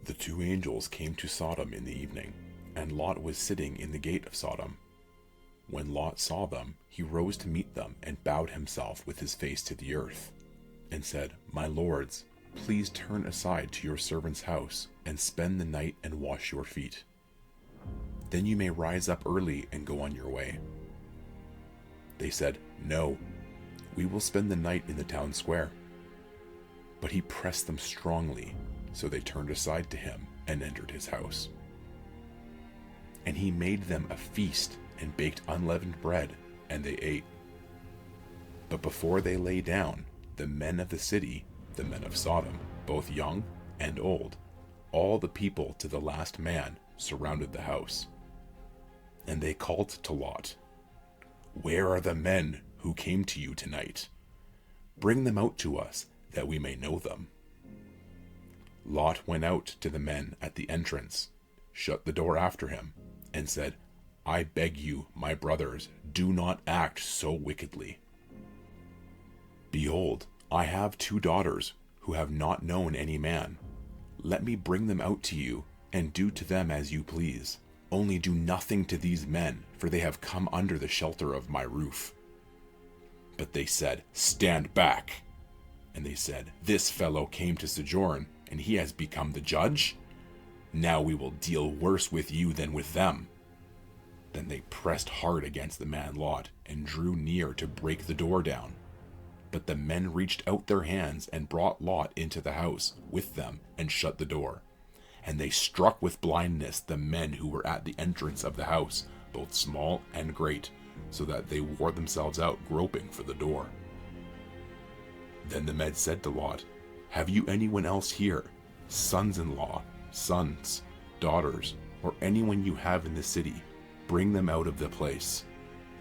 The two angels came to Sodom in the evening, and Lot was sitting in the gate of Sodom. When Lot saw them, he rose to meet them and bowed himself with his face to the earth, and said, "My lords, please turn aside to your servant's house and spend the night and wash your feet. Then you may rise up early and go on your way." They said, "No, we will spend the night in the town square." But he pressed them strongly, so they turned aside to him and entered his house. And he made them a feast and baked unleavened bread, and they ate. But before they lay down, the men of the city, the men of Sodom, both young and old, all the people to the last man, surrounded the house. And they called to Lot, "Where are the men who came to you tonight? Bring them out to us, that we may know them." Lot went out to the men at the entrance, shut the door after him, and said, "I beg you, my brothers, do not act so wickedly. Behold, I have 2 daughters who have not known any man. Let me bring them out to you, and do to them as you please. Only do nothing to these men, for they have come under the shelter of my roof." But they said, "Stand back." And they said, "This fellow came to sojourn, and he has become the judge? Now we will deal worse with you than with them." Then they pressed hard against the man Lot, and drew near to break the door down. But the men reached out their hands and brought Lot into the house with them and shut the door. And they struck with blindness the men who were at the entrance of the house, both small and great, so that they wore themselves out groping for the door. Then the men said to Lot, "Have you anyone else here, sons-in-law, sons, daughters, or anyone you have in the city? Bring them out of the place.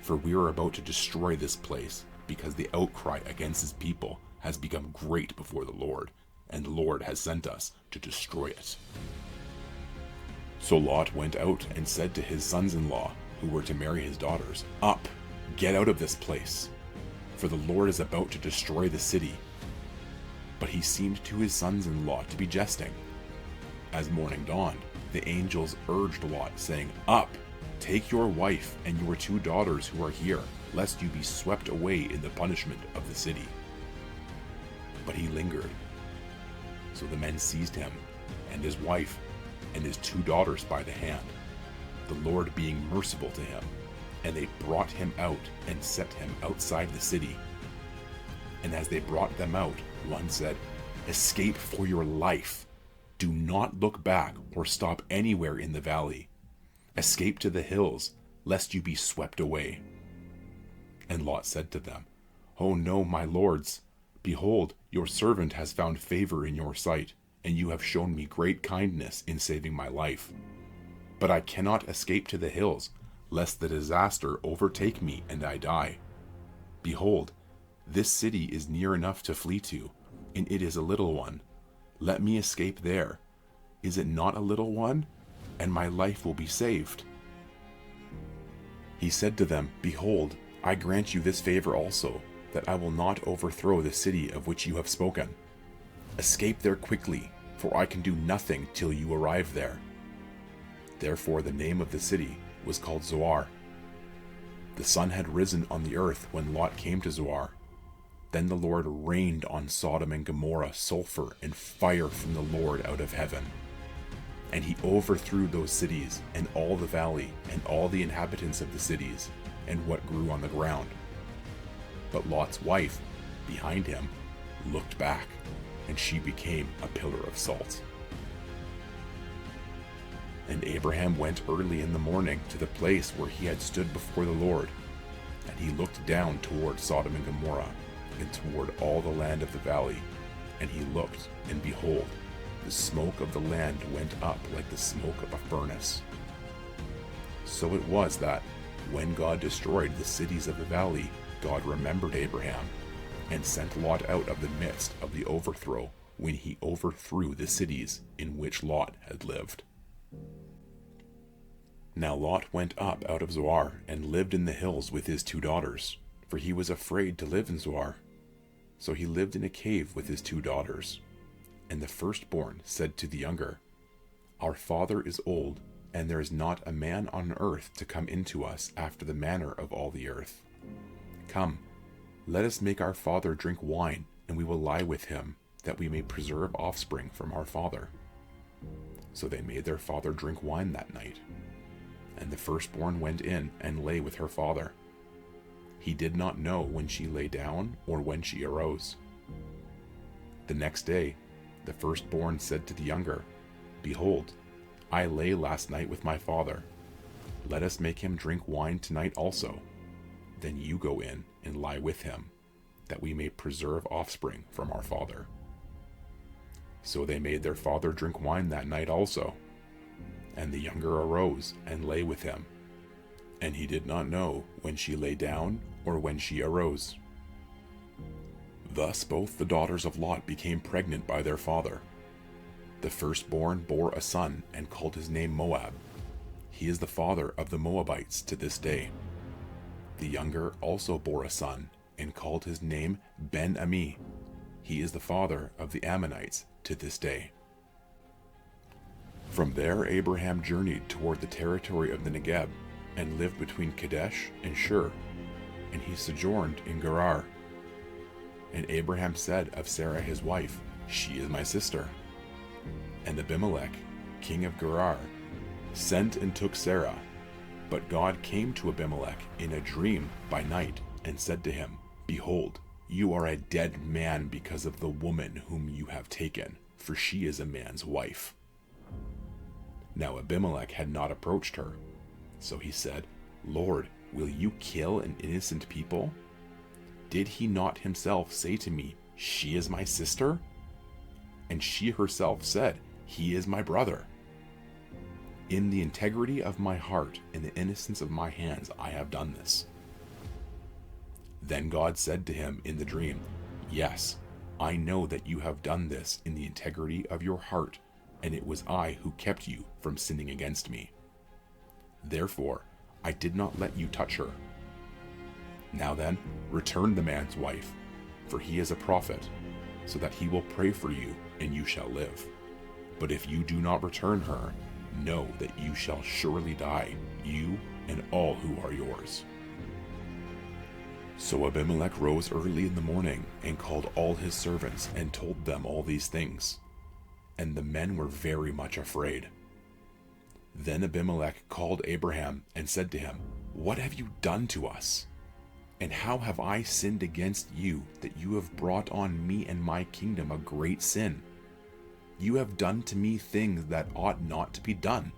For we are about to destroy this place, because the outcry against his people has become great before the Lord, and the Lord has sent us to destroy it." So Lot went out and said to his sons-in-law, who were to marry his daughters, "Up, get out of this place, for the Lord is about to destroy the city." But he seemed to his sons-in-law to be jesting. As morning dawned, the angels urged Lot, saying, "Up, take your wife and your 2 daughters who are here, lest you be swept away in the punishment of the city." But he lingered. So the men seized him, and his wife, and his 2 daughters by the hand, the Lord being merciful to him, and they brought him out and set him outside the city. And as they brought them out, one said, "Escape for your life. Do not look back or stop anywhere in the valley. Escape to the hills, lest you be swept away." And Lot said to them, "Oh no, my lords. Behold, your servant has found favor in your sight, and you have shown me great kindness in saving my life. But I cannot escape to the hills, lest the disaster overtake me and I die. Behold, this city is near enough to flee to, and it is a little one. Let me escape there. Is it not a little one? And my life will be saved." He said to them, "Behold, I grant you this favor also, that I will not overthrow the city of which you have spoken. Escape there quickly, for I can do nothing till you arrive there." Therefore the name of the city was called Zoar. The sun had risen on the earth when Lot came to Zoar. Then the Lord rained on Sodom and Gomorrah sulfur and fire from the Lord out of heaven. And he overthrew those cities, and all the valley, and all the inhabitants of the cities, and what grew on the ground. But Lot's wife, behind him, looked back, and she became a pillar of salt. And Abraham went early in the morning to the place where he had stood before the Lord, and he looked down toward Sodom and Gomorrah, and toward all the land of the valley. And he looked, and behold, the smoke of the land went up like the smoke of a furnace. So it was that, when God destroyed the cities of the valley, God remembered Abraham, and sent Lot out of the midst of the overthrow, when he overthrew the cities in which Lot had lived. Now Lot went up out of Zoar, and lived in the hills with his 2 daughters, for he was afraid to live in Zoar. So he lived in a cave with his 2 daughters. And the firstborn said to the younger, Our father is old, and there is not a man on earth to come into us after the manner of all the earth. Come, let us make our father drink wine, and we will lie with him, that we may preserve offspring from our father. So they made their father drink wine that night. And the firstborn went in and lay with her father. He did not know when she lay down or when she arose. The next day, the firstborn said to the younger, Behold, I lay last night with my father. Let us make him drink wine tonight also. Then you go in and lie with him, that we may preserve offspring from our father. So they made their father drink wine that night also. And the younger arose and lay with him. And he did not know when she lay down or when she arose. Thus both the daughters of Lot became pregnant by their father. The firstborn bore a son and called his name Moab. He is the father of the Moabites to this day. The younger also bore a son and called his name Ben-Ami. He is the father of the Ammonites to this day. From there Abraham journeyed toward the territory of the Negeb, and lived between Kadesh and Shur, and he sojourned in Gerar. And Abraham said of Sarah his wife, She is my sister. And Abimelech, king of Gerar, sent and took Sarah. But God came to Abimelech in a dream by night, and said to him, Behold, you are a dead man because of the woman whom you have taken, for she is a man's wife. Now Abimelech had not approached her. So he said, Lord, will you kill an innocent people? Did he not himself say to me, She is my sister? And she herself said, He is my brother. In the integrity of my heart and the innocence of my hands I have done this. Then God said to him in the dream, Yes, I know that you have done this in the integrity of your heart, and it was I who kept you from sinning against me. Therefore, I did not let you touch her. Now then, return the man's wife, for he is a prophet, so that he will pray for you, and you shall live. But if you do not return her, know that you shall surely die, you and all who are yours. So Abimelech rose early in the morning, and called all his servants, and told them all these things. And the men were very much afraid. Then Abimelech called Abraham and said to him, What have you done to us? And how have I sinned against you, that you have brought on me and my kingdom a great sin? You have done to me things that ought not to be done.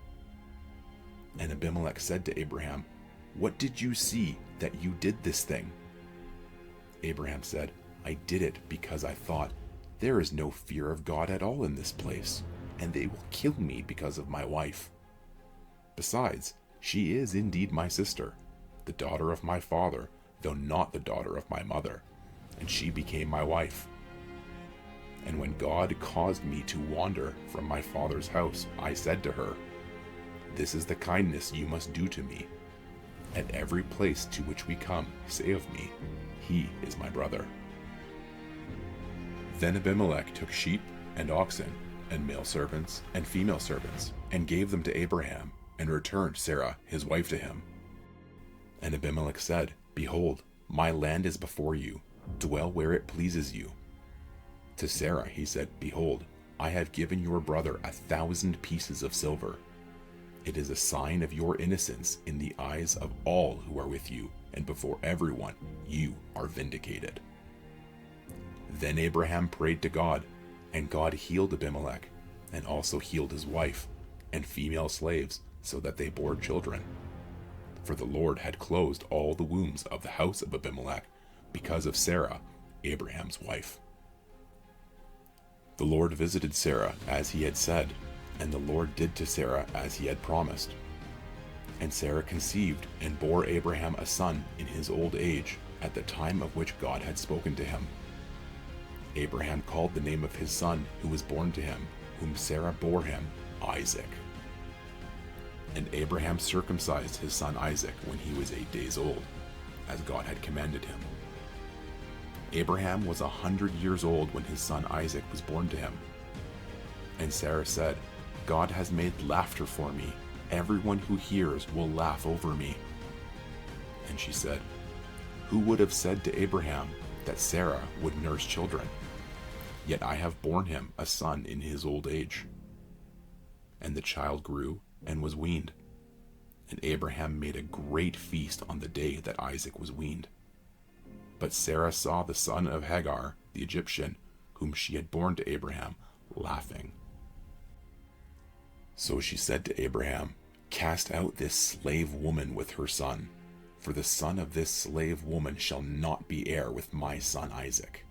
And Abimelech said to Abraham, What did you see that you did this thing? Abraham said, I did it because I thought, There is no fear of God at all in this place, and they will kill me because of my wife. Besides, she is indeed my sister, the daughter of my father, though not the daughter of my mother, and she became my wife. And when God caused me to wander from my father's house, I said to her, This is the kindness you must do to me. At every place to which we come, say of me, He is my brother. Then Abimelech took sheep and oxen, and male servants and female servants, and gave them to Abraham, and returned Sarah his wife to him. And Abimelech said, Behold, my land is before you, dwell where it pleases you. To Sarah he said, Behold, I have given your brother 1,000 pieces of silver. It is a sign of your innocence in the eyes of all who are with you, and before everyone you are vindicated. Then Abraham prayed to God, and God healed Abimelech, and also healed his wife, and female slaves, so that they bore children. For the Lord had closed all the wombs of the house of Abimelech, because of Sarah, Abraham's wife. The Lord visited Sarah as he had said, and the Lord did to Sarah as he had promised. And Sarah conceived and bore Abraham a son in his old age, at the time of which God had spoken to him. Abraham called the name of his son who was born to him, whom Sarah bore him, Isaac. And Abraham circumcised his son Isaac when he was 8 days old, as God had commanded him. Abraham was 100 years old when his son Isaac was born to him. And Sarah said, God has made laughter for me. Everyone who hears will laugh over me." And she said, "Who would have said to Abraham that Sarah would nurse children? Yet I have borne him a son in his old age." And the child grew and was weaned. And Abraham made a great feast on the day that Isaac was weaned. But Sarah saw the son of Hagar, the Egyptian, whom she had borne to Abraham, laughing. So she said to Abraham, "Cast out this slave woman with her son, for the son of this slave woman shall not be heir with my son Isaac."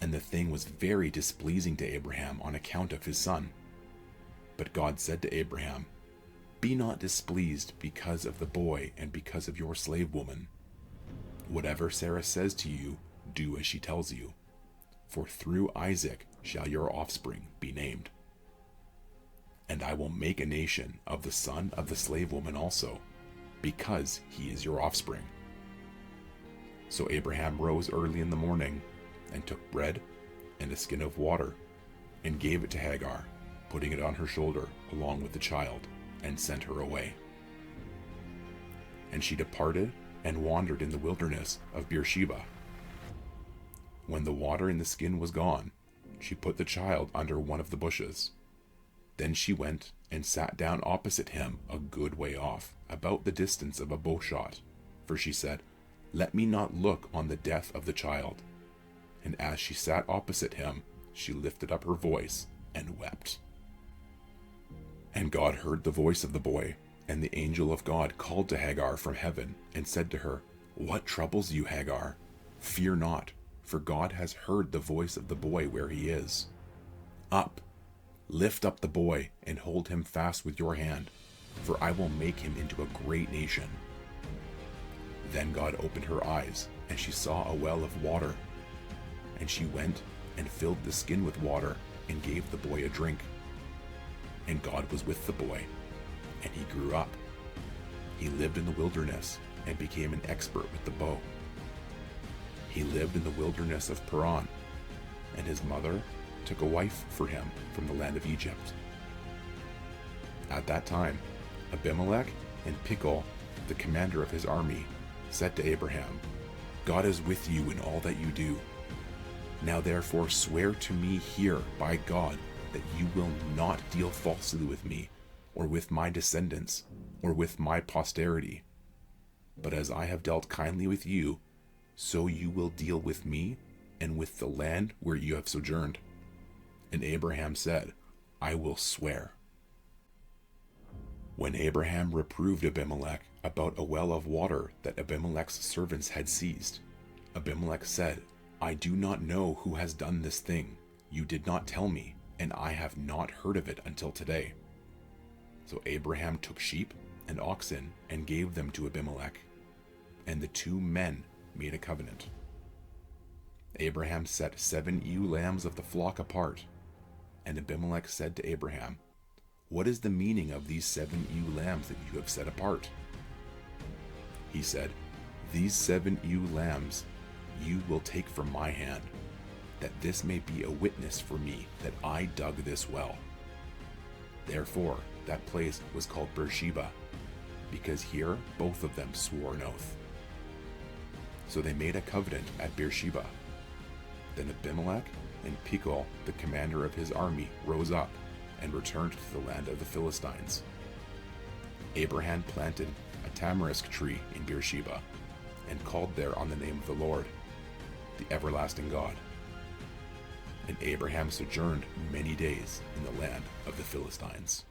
And the thing was very displeasing to Abraham on account of his son. But God said to Abraham, "Be not displeased because of the boy and because of your slave woman. Whatever Sarah says to you, do as she tells you, for through Isaac shall your offspring be named. And I will make a nation of the son of the slave woman also, because he is your offspring." So Abraham rose early in the morning, and took bread and a skin of water, and gave it to Hagar, putting it on her shoulder along with the child, and sent her away. And she departed and wandered in the wilderness of Beersheba. When the water in the skin was gone, she put the child under one of the bushes. Then she went and sat down opposite him a good way off, about the distance of a bow shot, for she said, "Let me not look on the death of the child." And as she sat opposite him, she lifted up her voice and wept. And God heard the voice of the boy, and the angel of God called to Hagar from heaven and said to her, "What troubles you, Hagar? Fear not, for God has heard the voice of the boy where he is. Up, lift up the boy and hold him fast with your hand, for I will make him into a great nation." Then God opened her eyes, and she saw a well of water. And she went and filled the skin with water and gave the boy a drink. And God was with the boy, and he grew up. He lived in the wilderness and became an expert with the bow. He lived in the wilderness of Paran, and his mother took a wife for him from the land of Egypt. At that time, Abimelech and Phicol, the commander of his army, said to Abraham, "God is with you in all that you do. Now therefore swear to me here by God that you will not deal falsely with me, or with my descendants, or with my posterity. But as I have dealt kindly with you, so you will deal with me and with the land where you have sojourned." And Abraham said, "I will swear." When Abraham reproved Abimelech about a well of water that Abimelech's servants had seized, Abimelech said, "I do not know who has done this thing. You did not tell me, and I have not heard of it until today." So Abraham took sheep and oxen and gave them to Abimelech, and the two men made a covenant. Abraham set 7 ewe lambs of the flock apart, and Abimelech said to Abraham, "What is the meaning of these 7 ewe lambs that you have set apart?" He said, "These 7 ewe lambs you will take from my hand, that this may be a witness for me that I dug this well." Therefore that place was called Beersheba, because here both of them swore an oath. So they made a covenant at Beersheba. Then Abimelech and Phicol, the commander of his army, rose up and returned to the land of the Philistines. Abraham planted a tamarisk tree in Beersheba, and called there on the name of the Lord, the everlasting God. And Abraham sojourned many days in the land of the Philistines.